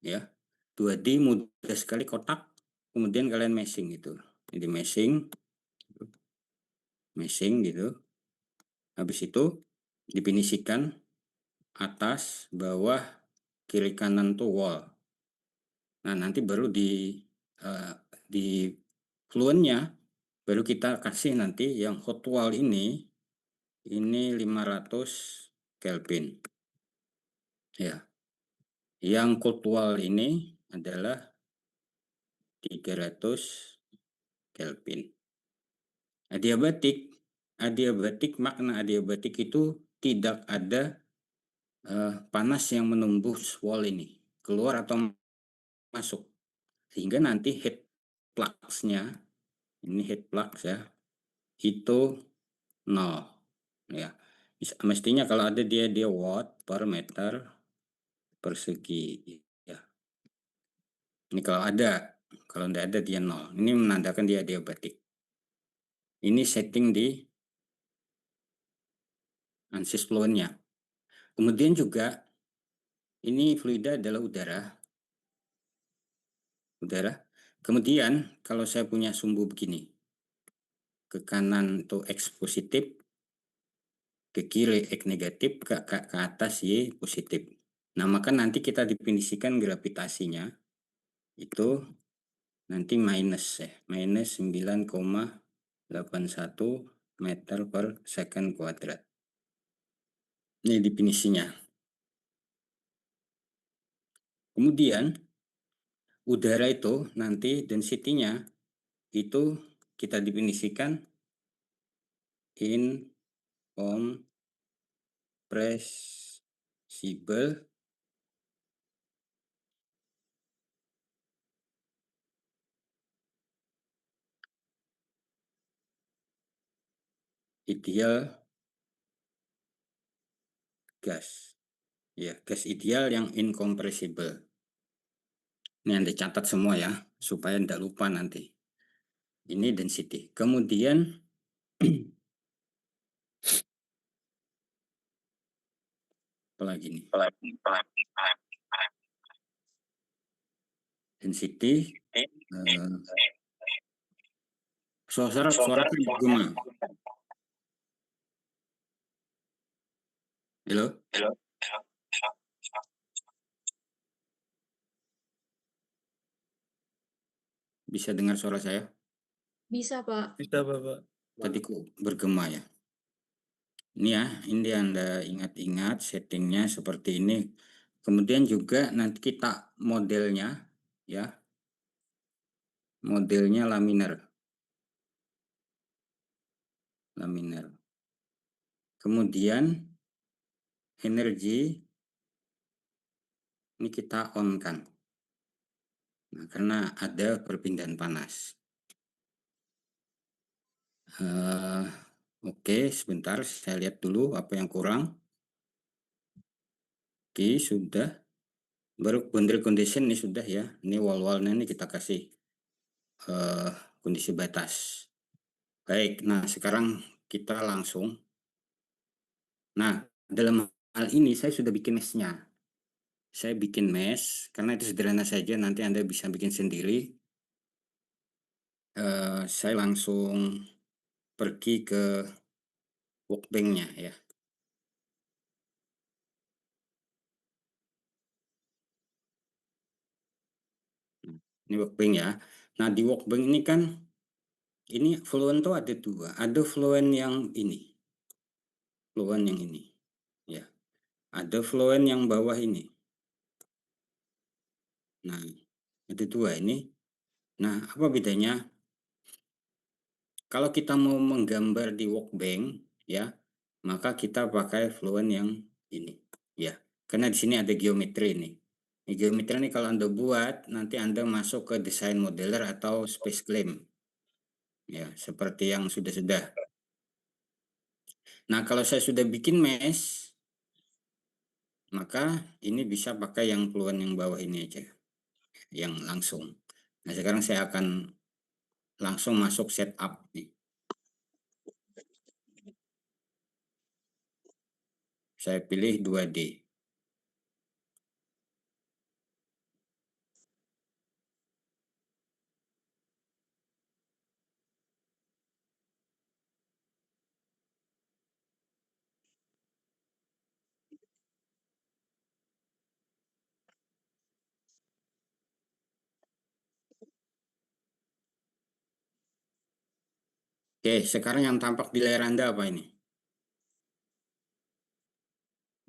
ya. 2D mudah sekali kotak, kemudian kalian meshing gitu. Jadi meshing gitu. Habis itu definisikan atas, bawah, kiri kanan tuh wall. Nah, nanti baru di fluentnya baru kita kasih nanti yang hot wall ini 500 Kelvin. Ya. Yang cold wall ini adalah 300 Kelvin. Adiabatik, makna adiabatik itu tidak ada panas yang menembus wall ini, keluar atau masuk. Sehingga nanti heat flux-nya, ini heat flux ya, itu 0. Ya. Mestinya kalau ada dia watt per meter persegi. Ya. Ini kalau tidak ada dia 0. Ini menandakan dia adiabatik. Ini setting di ANSYS fluentnya. Kemudian juga ini fluida adalah udara. Kemudian kalau saya punya sumbu begini, ke kanan itu X positif, ke kiri X negatif, ke atas Y positif. Nah, maka nanti kita definisikan gravitasinya itu nanti minus 9,81 meter per second kuadrat. Ini definisinya. Kemudian udara itu nanti density-nya itu kita definisikan incompressible ideal gas. Ya, gas ideal yang incompressible. Ini Anda catat semua ya, supaya tidak lupa nanti. Ini density. Kemudian apalagi nih? Density. Suara bergema. Halo? Bisa dengar suara saya? Bisa, Pak. Bisa, Bapak. Tadi kok bergema ya? Ini ya, ini Anda ingat-ingat settingnya seperti ini. Kemudian juga nanti kita modelnya, ya, modelnya laminar. Kemudian energi ini kita on kan. Nah, karena ada perpindahan panas. Oke, sebentar saya lihat dulu apa yang kurang. Oke, sudah. Baru boundary condition ini sudah ya. Ini wall-wallnya ini kita kasih kondisi batas. Baik, nah sekarang kita langsung. Nah, dalam hal ini saya sudah bikin mesh-nya. Saya bikin mesh, karena itu sederhana saja, nanti Anda bisa bikin sendiri. Saya langsung pergi ke workbench-nya ya. Ini workbench ya. Nah, di workbench ini kan, ini fluent tuh ada dua. Ada fluent yang ini. Fluent yang ini. Ya. Ada fluent yang bawah ini. Nah, ada dua ini. Nah, apa bedanya? Kalau kita mau menggambar di workbench, ya, maka kita pakai fluent yang ini. Ya, karena di sini ada geometri ini. Geometri ini kalau Anda buat, nanti Anda masuk ke desain modeler atau space claim. Ya, seperti yang sudah-sudah. Nah, kalau saya sudah bikin mesh, maka ini bisa pakai yang fluent yang bawah ini aja, yang langsung. Nah, sekarang saya akan langsung masuk setup nih. Saya pilih 2D. Oke, sekarang yang tampak di layar Anda apa ini?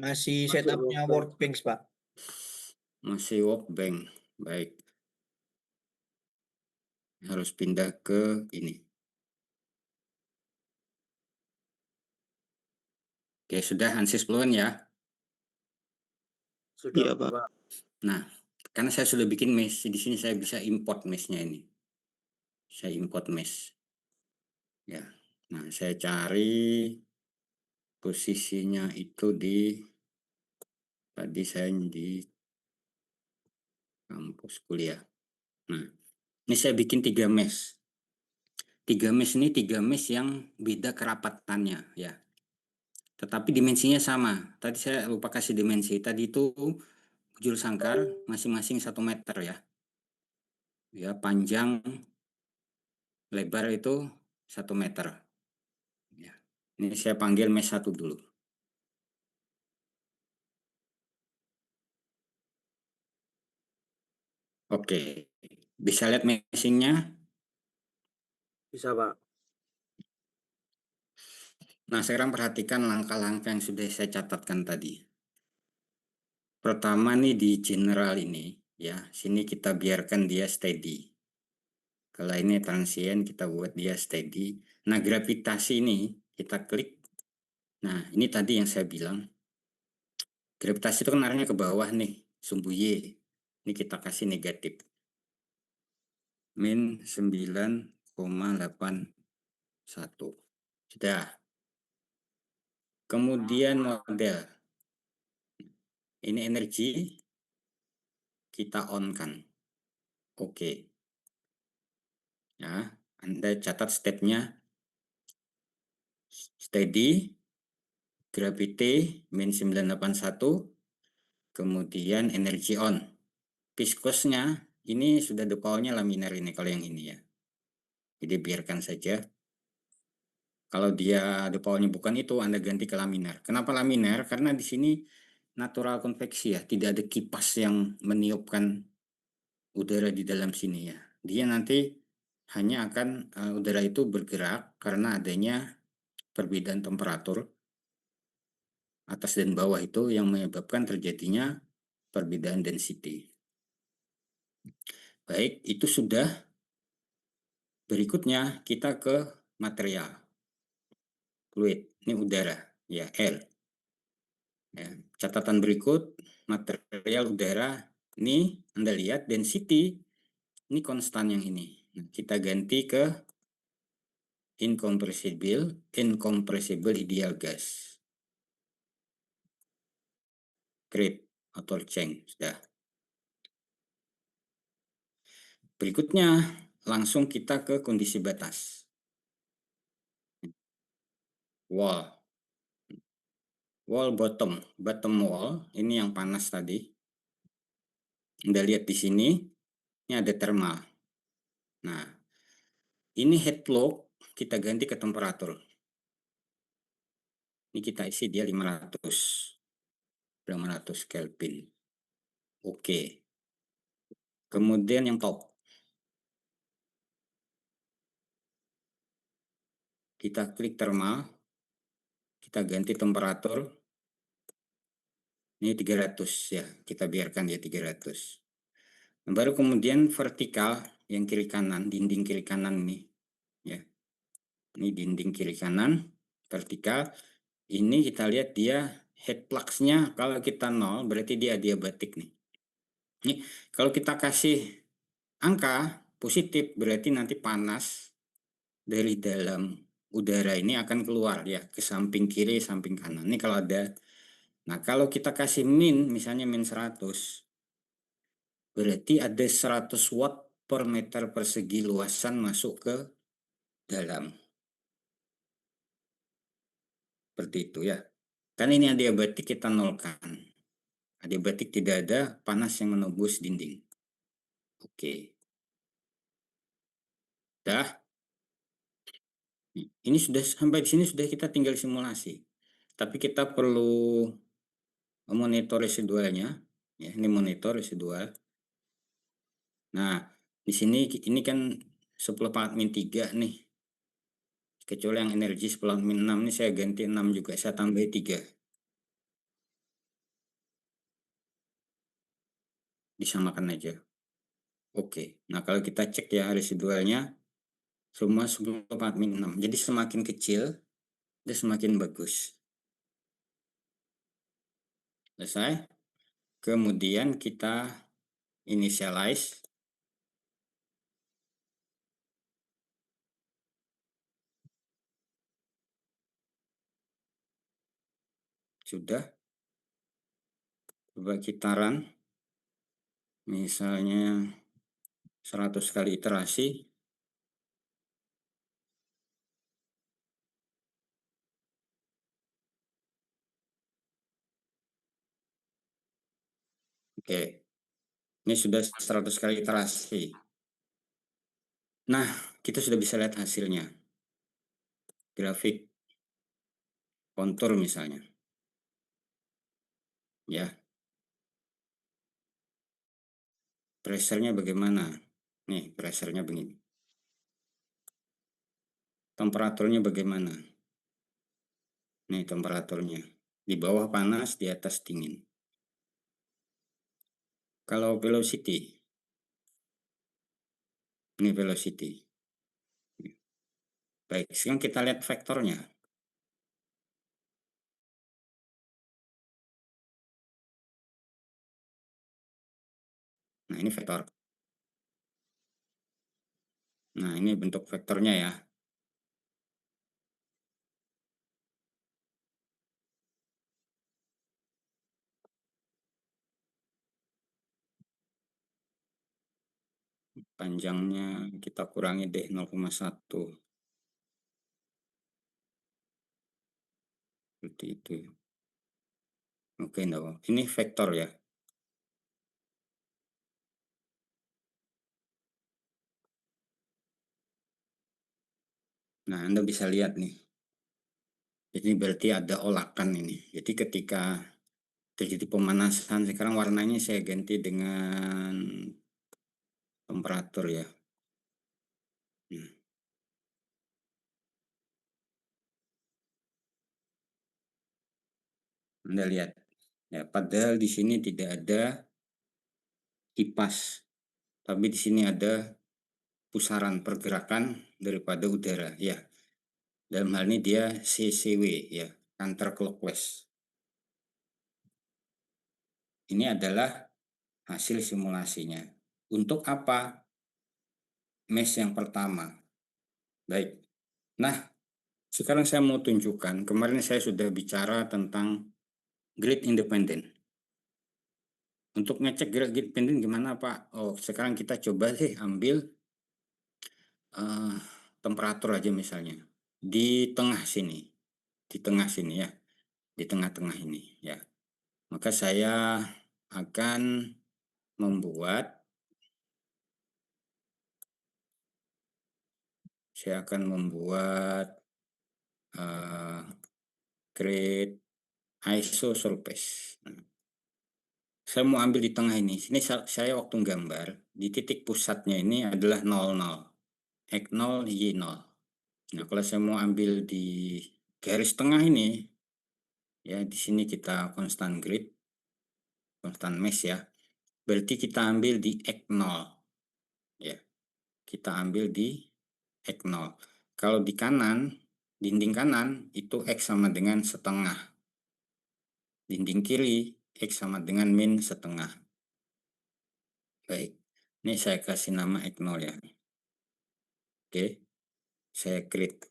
Masih setupnya Workbench, Pak. Masih workbench. Baik, harus pindah ke ini. Oke, sudah Ansys Fluent ya. Sudah, iya, Pak. Nah, karena saya sudah bikin mesh, di sini saya bisa import meshnya ini. Saya import mesh. Ya. Nah, saya cari posisinya itu tadi saya di kampus kuliah. Nah, ini saya bikin 3 mesh. 3 mesh ini 3 mesh yang beda kerapatannya ya. Tetapi dimensinya sama. Tadi saya lupa kasih dimensi. Tadi itu bujur sangkar masing-masing 1 meter ya. Ya, panjang lebar itu 1 meter. Ya. Ini saya panggil mesh 1 dulu. Oke, bisa lihat meshingnya? Bisa, Pak. Nah, sekarang perhatikan langkah-langkah yang sudah saya catatkan tadi. Pertama nih di general ini, ya, sini kita biarkan dia steady. Kalau ini transient, kita buat dia steady. Nah, gravitasi ini kita klik. Nah, ini tadi yang saya bilang. Gravitasi itu kan arahnya ke bawah nih, sumbu Y. Ini kita kasih negatif. Min 9,81. Sudah. Kemudian model. Ini energi kita on-kan. Oke. Ya, Anda catat stepnya. Steady, gravity, min 981, kemudian energi on. Viscosnya, ini sudah defaultnya laminar ini, kalau yang ini ya. Jadi biarkan saja. Kalau dia defaultnya bukan itu, Anda ganti ke laminar. Kenapa laminar? Karena di sini natural konveksi ya, tidak ada kipas yang meniupkan udara di dalam sini ya. Dia nanti hanya akan udara itu bergerak karena adanya perbedaan temperatur atas dan bawah itu yang menyebabkan terjadinya perbedaan density. Baik, itu sudah. Berikutnya kita ke material. Fluid, ini udara, ya, air. Ya, catatan berikut, material udara, ini Anda lihat density, ini konstan yang ini. Nah, kita ganti ke incompressible ideal gas. Create auto change, sudah. Berikutnya, langsung kita ke kondisi batas. Wall. Wall bottom wall, ini yang panas tadi. Anda lihat di sini, ini ada thermal. Nah, ini heat flow, kita ganti ke temperatur. Ini kita isi dia 500 Kelvin. Oke. Kemudian yang top. Kita klik thermal, kita ganti temperatur. Ini 300 ya, kita biarkan dia 300. Baru kemudian vertikal yang kiri kanan, dinding kiri kanan ini. Ya. Ini dinding kiri kanan, vertikal. Ini kita lihat dia heat flux-nya kalau kita 0 berarti dia adiabatik nih. Ini kalau kita kasih angka positif berarti nanti panas dari dalam udara ini akan keluar ya ke samping kiri, samping kanan. Ini kalau ada. Nah, kalau kita kasih min, misalnya min 100, berarti ada 100 watt per meter persegi luasan masuk ke dalam. Seperti itu ya. Kan ini adiabatik kita nolkan. Adiabatik tidak ada panas yang menembus dinding. Oke. Dah. Ini sudah sampai di sini sudah kita tinggal simulasi. Tapi kita perlu monitor residualnya. Ya, ini monitor residual. Nah, di sini ini kan 10 pangkat min 3 nih. Kecuali yang energi 10 min 6 ini saya ganti 6 juga, saya tambah 3. Disamakan aja. Oke, nah kalau kita cek ya residualnya semua 10/4 min 6. Jadi semakin kecil, dia semakin bagus. Selesai. Kemudian kita initialize. Sudah. Coba kita run. Misalnya 100 kali iterasi. Oke. Ini sudah 100 kali iterasi. Nah, kita sudah bisa lihat hasilnya. Grafik kontur misalnya. Ya. Pressure-nya bagaimana? Nih, pressure-nya begini. Temperaturnya bagaimana? Nih temperaturnya. Di bawah panas, di atas dingin. Kalau velocity. Ini velocity. Baik, sekarang kita lihat vektornya. Nah, ini vektor. Nah, ini bentuk vektornya ya. Panjangnya kita kurangi deh 0,1. Seperti itu. Oke, enggak. Ini vektor ya. Nah, Anda bisa lihat nih. Ini berarti ada olakan ini. Jadi ketika terjadi pemanasan, sekarang warnanya saya ganti dengan temperatur ya. Anda lihat. Ya, padahal di sini tidak ada kipas. Tapi di sini ada pusaran pergerakan daripada udara ya. Dalam hal ini dia CCW ya, counterclockwise. Ini adalah hasil simulasinya. Untuk apa? Mesh yang pertama. Baik. Nah, sekarang saya mau tunjukkan, kemarin saya sudah bicara tentang grid independent. Untuk ngecek grid independent gimana Pak? Oh, sekarang kita coba sih ambil temperatur aja misalnya. Di tengah sini. Di tengah sini ya. Di tengah-tengah ini ya. Maka saya akan membuat create ISO surface. Saya mau ambil di tengah ini. Sini saya waktu gambar di titik pusatnya ini adalah 00. X0, Y0. Nah, kalau saya mau ambil di garis tengah ini ya, di sini kita constant grid, constant mesh ya. Berarti kita ambil di X0. Ya. Kita ambil di X0. Kalau di kanan, dinding kanan itu X sama dengan setengah. Dinding kiri X sama dengan min setengah. Baik, ini saya kasih nama X0 ya. Oke, saya klik.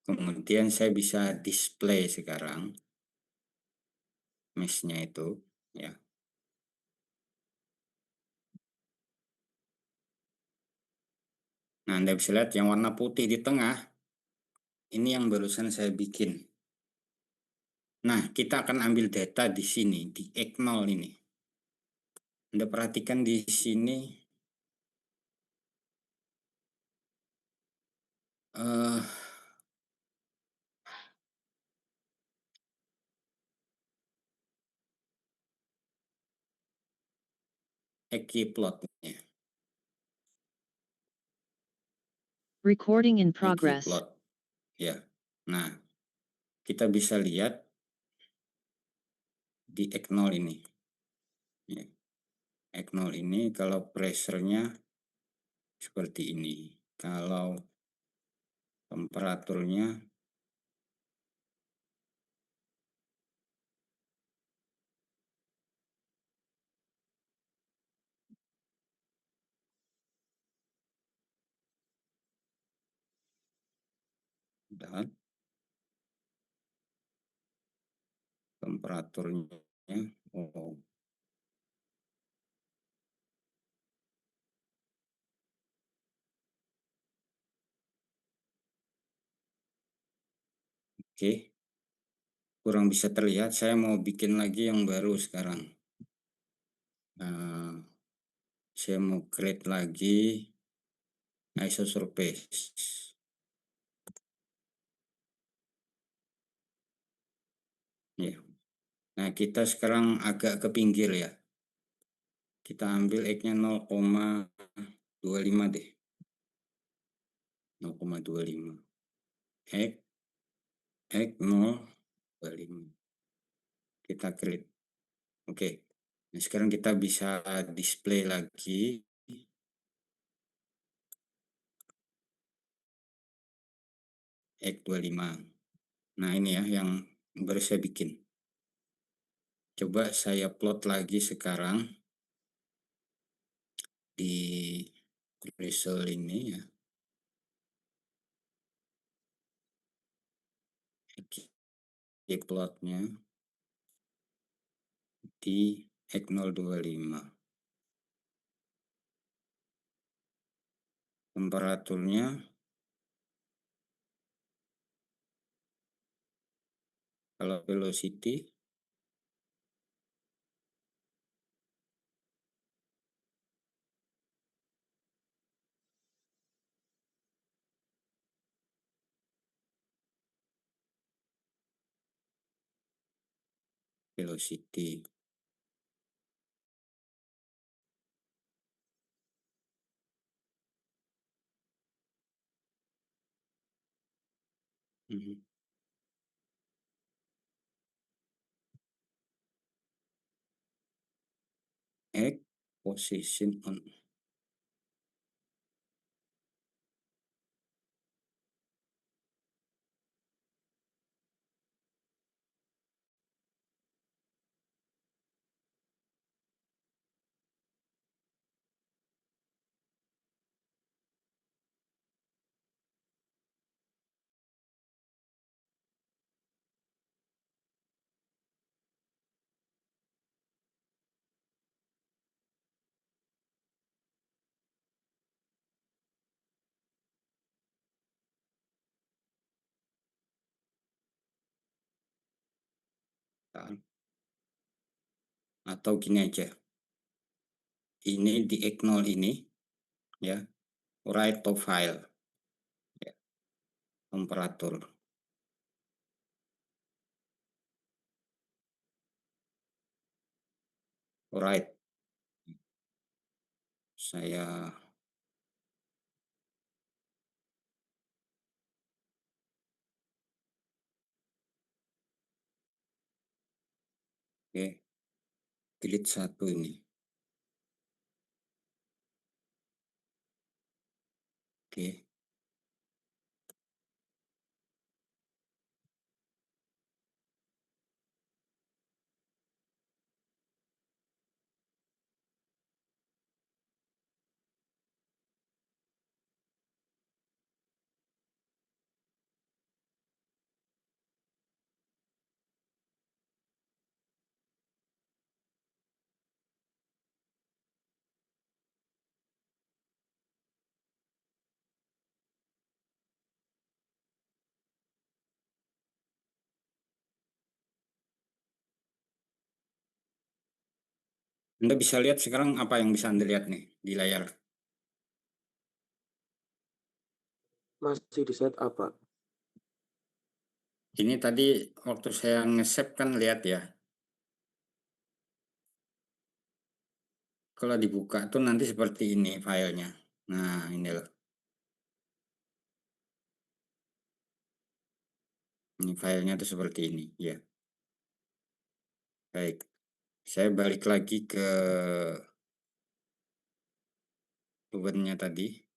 Kemudian saya bisa display sekarang mesh-nya itu ya. Nah, Anda bisa lihat yang warna putih di tengah, ini yang barusan saya bikin. Nah, kita akan ambil data di sini, di X0 ini. Anda perhatikan di sini, Recording in progress. Plot. ya. Nah, kita bisa lihat di X0 ini. Ya. X0 ini kalau pressure-nya seperti ini. Kalau temperaturnya dan temperaturnya oh, oke, kurang bisa terlihat. Saya mau bikin lagi yang baru sekarang. Saya mau create lagi isosurface. Ya. Nah, kita sekarang agak ke pinggir ya. Kita ambil X-nya 0,25 deh. 0,25. X 0,25. Kita create. Oke. Nah, sekarang kita bisa display lagi X25. Nah, ini ya yang baru saya bikin. Coba saya plot lagi sekarang di Grisel ini ya. Plotnya di X025. Temperaturnya kalau velocity velocity X position on. Atau gini aja, ini di X0 ini ya, write to file ya, temperatur write. Saya oke, delete satu ini. Oke, Anda bisa lihat sekarang apa yang bisa Anda lihat nih di layar. Masih di set apa? Ini tadi waktu saya nge-save kan lihat ya. Kalau dibuka tuh nanti seperti ini filenya. Nah, ini loh. Ini filenya tuh seperti ini, ya. Baik, saya balik lagi ke sumbernya tadi.